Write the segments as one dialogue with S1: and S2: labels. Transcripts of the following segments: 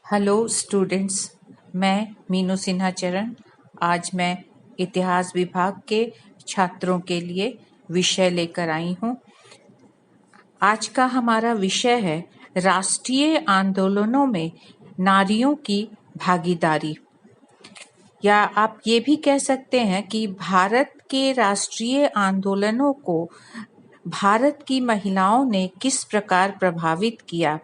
S1: Hello students, मैं मीनू सिन्हा चरण। आज मैं इतिहास विभाग के छात्रों के लिए विषय लेकर आई हूँ। आज का हमारा विषय है राष्ट्रीय आंदोलनों में नारियों की भागीदारी, या आप ये भी कह सकते हैं कि भारत के राष्ट्रीय आंदोलनों को भारत की महिलाओं ने किस प्रकार प्रभावित किया,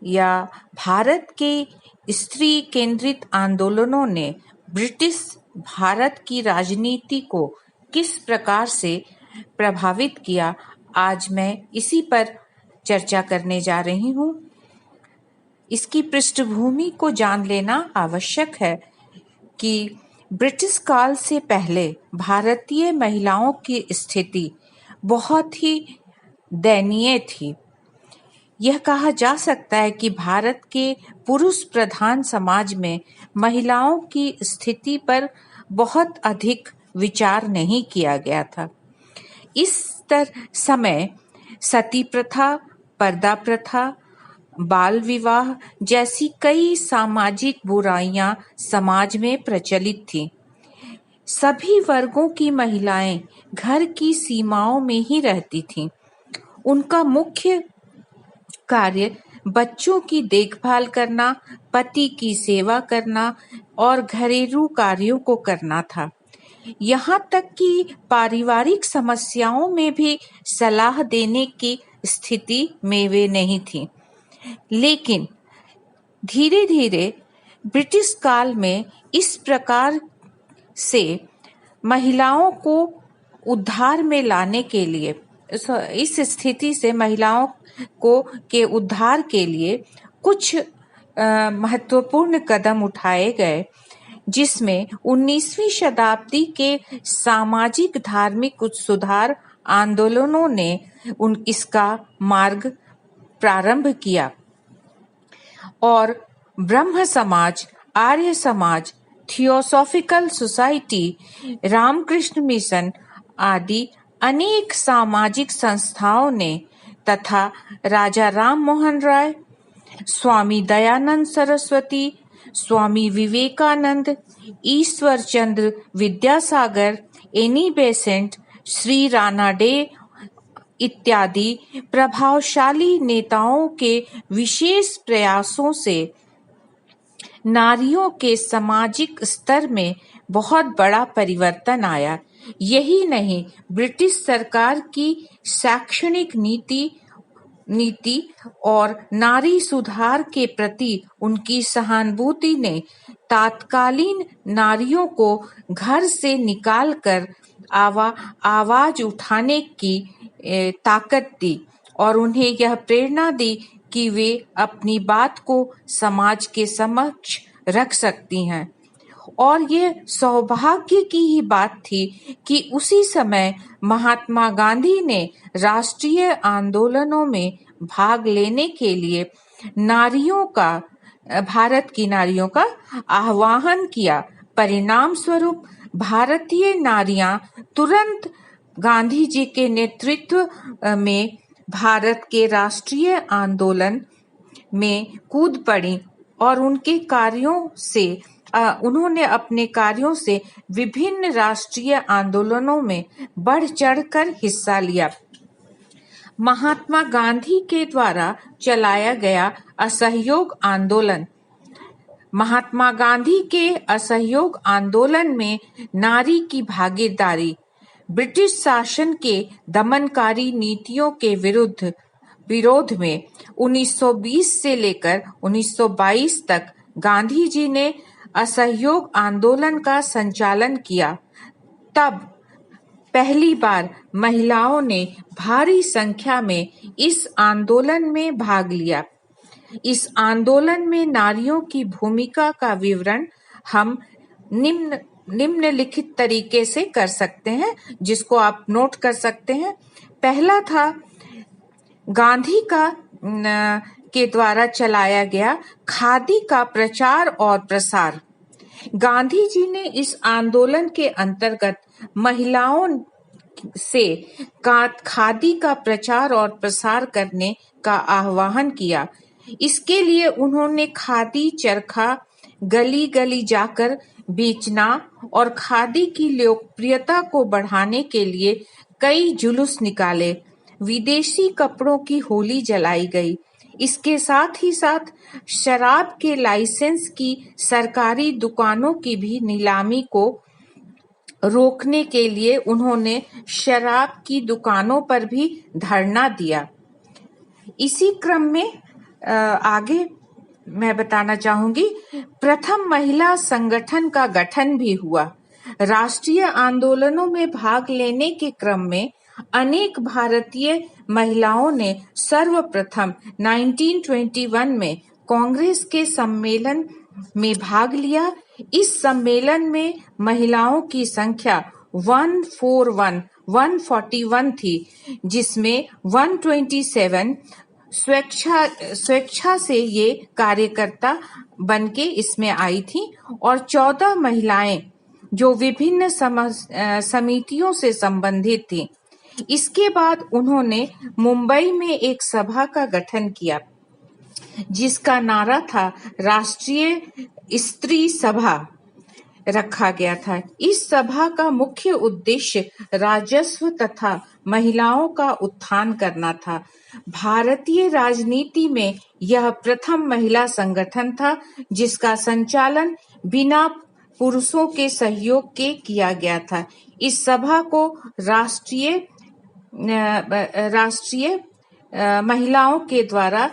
S1: या भारत के स्त्री केंद्रित आंदोलनों ने ब्रिटिश भारत की राजनीति को किस प्रकार से प्रभावित किया। आज मैं इसी पर चर्चा करने जा रही हूँ। इसकी पृष्ठभूमि को जान लेना आवश्यक है कि ब्रिटिश काल से पहले भारतीय महिलाओं की स्थिति बहुत ही दयनीय थी। यह कहा जा सकता है कि भारत के पुरुष प्रधान समाज में महिलाओं की स्थिति पर बहुत अधिक विचार नहीं किया गया था। इस समय सती प्रथा, पर्दा प्रथा, बाल विवाह जैसी कई सामाजिक बुराइयां समाज में प्रचलित थीं। सभी वर्गों की महिलाएं घर की सीमाओं में ही रहती थीं। उनका मुख्य कार्य बच्चों की देखभाल करना, पति की सेवा करना और घरेलू कार्यों को करना था। यहाँ तक कि पारिवारिक समस्याओं में भी सलाह देने की स्थिति में वे नहीं थीं। लेकिन धीरे धीरे ब्रिटिश काल में इस प्रकार से महिलाओं को उद्धार में लाने के लिए, इस स्थिति से महिलाओं को के उद्धार के लिए कुछ महत्वपूर्ण कदम उठाए गए, जिसमें 19वीं शताब्दी के सामाजिक धार्मिक सुधार आंदोलनों ने इसका मार्ग प्रारंभ किया और ब्रह्म समाज, Arya Samaj, theosophical society, Ramakrishna mission आदि अनेक सामाजिक संस्थाओं ने तथा Raja Ram Mohan Roy, Swami Dayanand Saraswati, Swami Vivekananda, Ishwar Chandra Vidyasagar, Annie Besant, Shri Ranade इत्यादि प्रभावशाली नेताओं के विशेष प्रयासों से नारियों के सामाजिक स्तर में बहुत बड़ा परिवर्तन आया। यही नहीं, ब्रिटिश सरकार की शैक्षणिक नीति और नारी सुधार के प्रति उनकी सहानुभूति ने तत्कालीन नारियों को घर से निकालकर आवाज उठाने की ताकत दी और उन्हें यह प्रेरणा दी कि वे अपनी बात को समाज के समक्ष रख सकती हैं। और ये सौभाग्य की ही बात थी कि उसी समय महात्मा गांधी ने राष्ट्रीय आंदोलनों में भाग लेने के लिए भारत की नारियों का आह्वान किया। परिणाम स्वरूप भारतीय नारियां तुरंत गांधी जी के नेतृत्व में भारत के राष्ट्रीय आंदोलन में कूद पड़ी और उन्होंने अपने कार्यों से विभिन्न राष्ट्रीय आंदोलनों में बढ़ चढ़कर हिस्सा लिया। महात्मा गांधी के द्वारा चलाया गया असहयोग आंदोलन। महात्मा गांधी के असहयोग आंदोलन में नारी की भागीदारी ब्रिटिश शासन के दमनकारी नीतियों के विरोध में 1920 से लेकर 1922 तक गांधी जी ने असहयोग आंदोलन का संचालन किया। तब पहली बार महिलाओं ने भारी संख्या में इस आंदोलन में भाग लिया। इस आंदोलन में नारियों की भूमिका का विवरण हम निम्नलिखित तरीके से कर सकते हैं, जिसको आप नोट कर सकते हैं। पहला था गांधी के द्वारा चलाया गया खादी का प्रचार और प्रसार। गांधी जी ने इस आंदोलन के अंतर्गत महिलाओं से खादी का प्रचार और प्रसार करने का आह्वान किया। इसके लिए उन्होंने खादी चरखा गली गली जाकर बेचना और खादी की लोकप्रियता को बढ़ाने के लिए कई जुलूस निकाले। विदेशी कपड़ों की होली जलाई गई। इसके साथ ही साथ शराब के लाइसेंस की सरकारी दुकानों की भी नीलामी को रोकने के लिए उन्होंने शराब की दुकानों पर भी धरना दिया। इसी क्रम में आगे मैं बताना चाहूंगी, प्रथम महिला संगठन का गठन भी हुआ। राष्ट्रीय आंदोलनों में भाग लेने के क्रम में अनेक भारतीय महिलाओं ने सर्वप्रथम 1921 में कांग्रेस के सम्मेलन में भाग लिया। इस सम्मेलन में महिलाओं की संख्या 141 थी, जिसमें 127 स्वेच्छा से ये कार्यकर्ता बनके इसमें आई थी और 14 महिलाएं जो विभिन्न समितियों से संबंधित थीं। इसके बाद उन्होंने मुंबई में एक सभा का गठन किया, जिसका नारा था राष्ट्रीय स्त्री सभा रखा गया था। इस सभा का मुख्य उद्देश्य राजस्व तथा महिलाओं का उत्थान करना था। भारतीय राजनीति में यह प्रथम महिला संगठन था जिसका संचालन बिना पुरुषों के सहयोग के किया गया था। इस सभा को राष्ट्रीय महिलाओं के द्वारा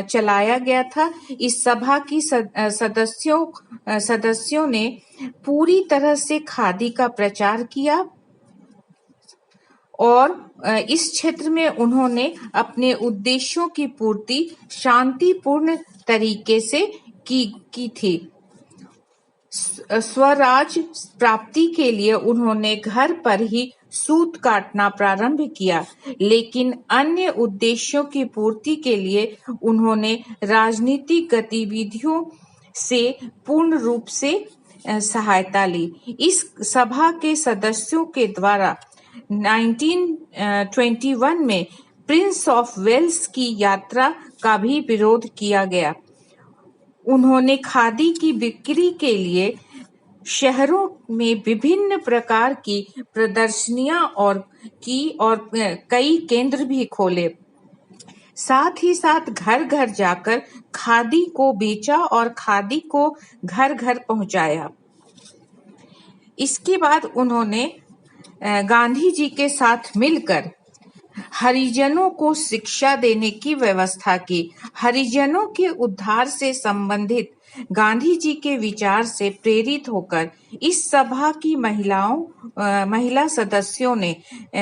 S1: चलाया गया था। इस सभा की सदस्यों ने पूरी तरह से खादी का प्रचार किया और इस क्षेत्र में उन्होंने अपने उद्देश्यों की पूर्ति शांतिपूर्ण तरीके से की थी। स्वराज प्राप्ति के लिए उन्होंने घर पर ही सूत काटना प्रारंभ किया, लेकिन अन्य उद्देश्यों की पूर्ति के लिए उन्होंने राजनीतिक गतिविधियों से पूर्ण रूप से सहायता ली। इस सभा के सदस्यों के द्वारा 1921 में प्रिंस ऑफ वेल्स की यात्रा का भी विरोध किया गया। उन्होंने खादी की बिक्री के लिए शहरों में विभिन्न प्रकार की प्रदर्शनियां और कई केंद्र भी खोले। साथ ही साथ घर घर जाकर खादी को बेचा और खादी को घर घर पहुंचाया। इसके बाद उन्होंने गांधी जी के साथ मिलकर हरिजनों को शिक्षा देने की व्यवस्था की। हरिजनों के उद्धार से संबंधित गांधी जी के विचार से प्रेरित होकर इस सभा की महिला सदस्यों ने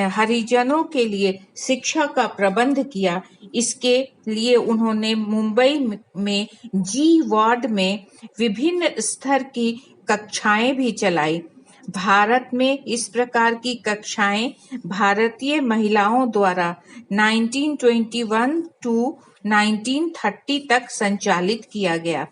S1: हरिजनों के लिए शिक्षा का प्रबंध किया। इसके लिए उन्होंने मुंबई में जी वार्ड में विभिन्न स्तर की कक्षाएं भी चलाई। भारत में इस प्रकार की कक्षाएं भारतीय महिलाओं द्वारा 1921 टू 1930 तक संचालित किया गया।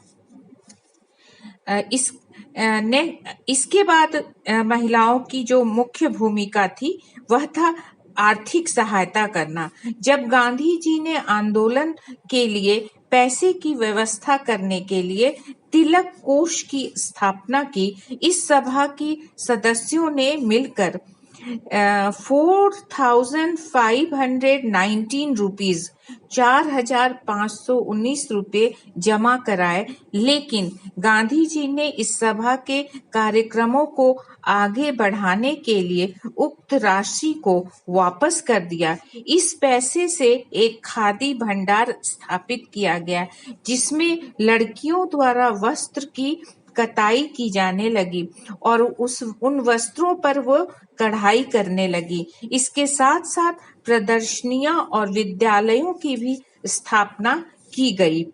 S1: इसके बाद महिलाओं की जो मुख्य भूमिका थी वह था आर्थिक सहायता करना। जब गांधी जी ने आंदोलन के लिए पैसे की व्यवस्था करने के लिए तिलक कोष की स्थापना की, इस सभा की सदस्यों ने मिलकर 4,519 रुपीज 4,519 रुपये जमा कराए, लेकिन गांधी जी ने इस सभा के कार्यक्रमों को आगे बढ़ाने के लिए उक्त राशि को वापस कर दिया। इस पैसे से एक खादी भंडार स्थापित किया गया, जिसमें लड़कियों द्वारा वस्त्र की कताई की जाने लगी और उन वस्त्रों पर वो कढ़ाई करने लगी। इसके साथ साथ प्रदर्शनियां और विद्यालयों की भी स्थापना की गई।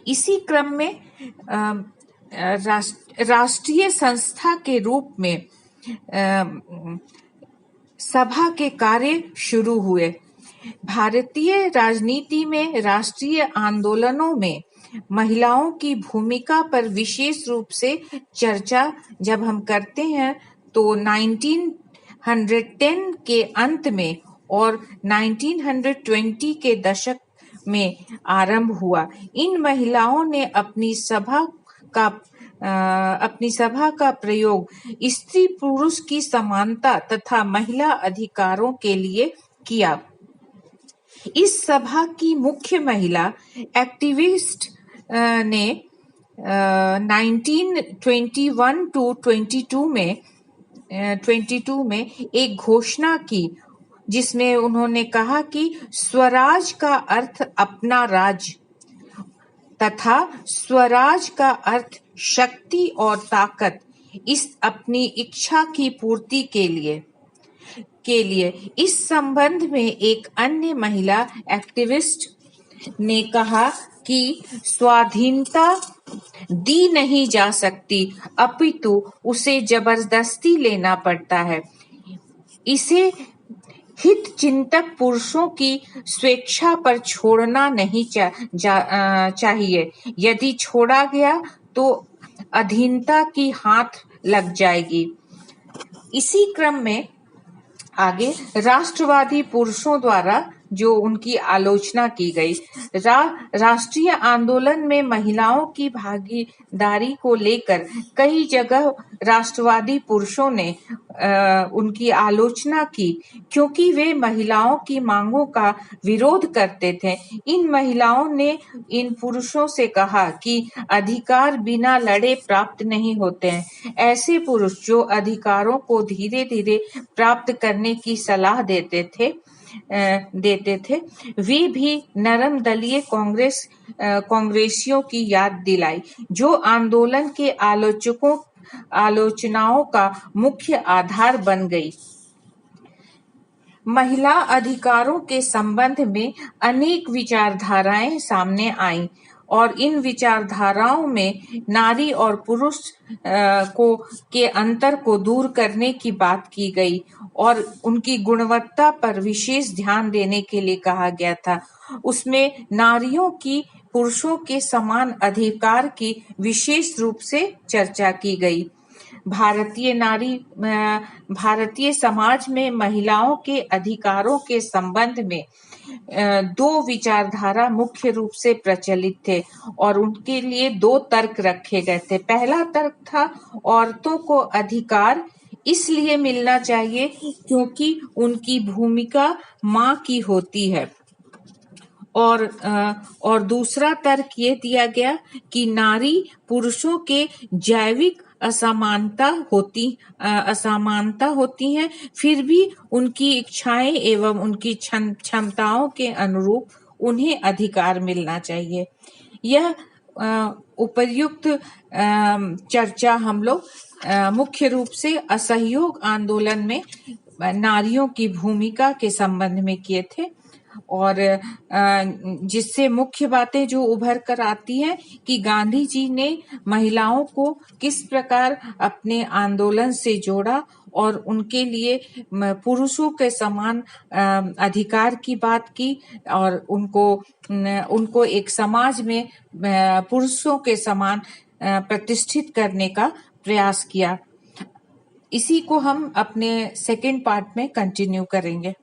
S1: इसी क्रम में राष्ट्रीय संस्था के रूप में सभा के कार्य शुरू हुए। भारतीय राजनीति में राष्ट्रीय आंदोलनों में महिलाओं की भूमिका पर विशेष रूप से चर्चा जब हम करते हैं तो 1910 के अंत में और 1920 के दशक में आरंभ हुआ। इन महिलाओं ने अपनी सभा का प्रयोग स्त्री पुरुष की समानता तथा महिला अधिकारों के लिए किया। इस सभा की मुख्य महिला एक्टिविस्ट ने 1921-22 में एक घोषणा की, जिसमें उन्होंने कहा कि स्वराज का अर्थ अपना राज्य तथा स्वराज का अर्थ शक्ति और ताकत, इस अपनी इच्छा की पूर्ति के लिए। इस संबंध में एक अन्य महिला एक्टिविस्ट ने कहा कि स्वाधीनता दी नहीं जा सकती, अपितु उसे जबरदस्ती लेना पड़ता है। इसे हित चिंतक पुरुषों की स्वेच्छा पर छोड़ना नहीं चाहिए। यदि छोड़ा गया तो अधीनता की हाथ लग जाएगी। इसी क्रम में आगे राष्ट्रवादी पुरुषों द्वारा जो उनकी आलोचना की गई। राष्ट्रीय आंदोलन में महिलाओं की भागीदारी को लेकर कई जगह राष्ट्रवादी पुरुषों ने उनकी आलोचना की, क्योंकि वे महिलाओं की मांगों का विरोध करते थे। इन महिलाओं ने इन पुरुषों से कहा कि अधिकार बिना लड़े प्राप्त नहीं होते हैं। ऐसे पुरुष जो अधिकारों को धीरे धीरे प्राप्त करने की सलाह देते थे, वे भी नरम दलीय कांग्रेसियों की याद दिलाई, जो आंदोलन के आलोचनाओं का मुख्य आधार बन गई। महिला अधिकारों के संबंध में अनेक विचारधाराएं सामने आईं और इन विचारधाराओं में नारी और पुरुष के अंतर को दूर करने की बात की गई और उनकी गुणवत्ता पर विशेष ध्यान देने के लिए कहा गया था। उसमें नारियों की पुरुषों के समान अधिकार की विशेष रूप से चर्चा की गई। भारतीय समाज में महिलाओं के अधिकारों के संबंध में दो विचारधारा मुख्य रूप से प्रचलित थे और उनके लिए दो तर्क रखे गए थे। पहला तर्क था, औरतों को अधिकार इसलिए मिलना चाहिए क्योंकि उनकी भूमिका माँ की होती है, और दूसरा तर्क ये दिया गया कि नारी पुरुषों के जैविक असमानता होती हैं, फिर भी उनकी इच्छाएं एवं उनकी क्षमताओं के अनुरूप उन्हें अधिकार मिलना चाहिए। यह उपर्युक्त चर्चा हम लोग मुख्य रूप से असहयोग आंदोलन में नारियों की भूमिका के संबंध में किए थे, और जिससे मुख्य बातें जो उभर कर आती हैं कि गांधी जी ने महिलाओं को किस प्रकार अपने आंदोलन से जोड़ा और उनके लिए पुरुषों के समान अधिकार की बात की और उनको एक समाज में पुरुषों के समान प्रतिष्ठित करने का प्रयास किया। इसी को हम अपने सेकंड पार्ट में कंटिन्यू करेंगे।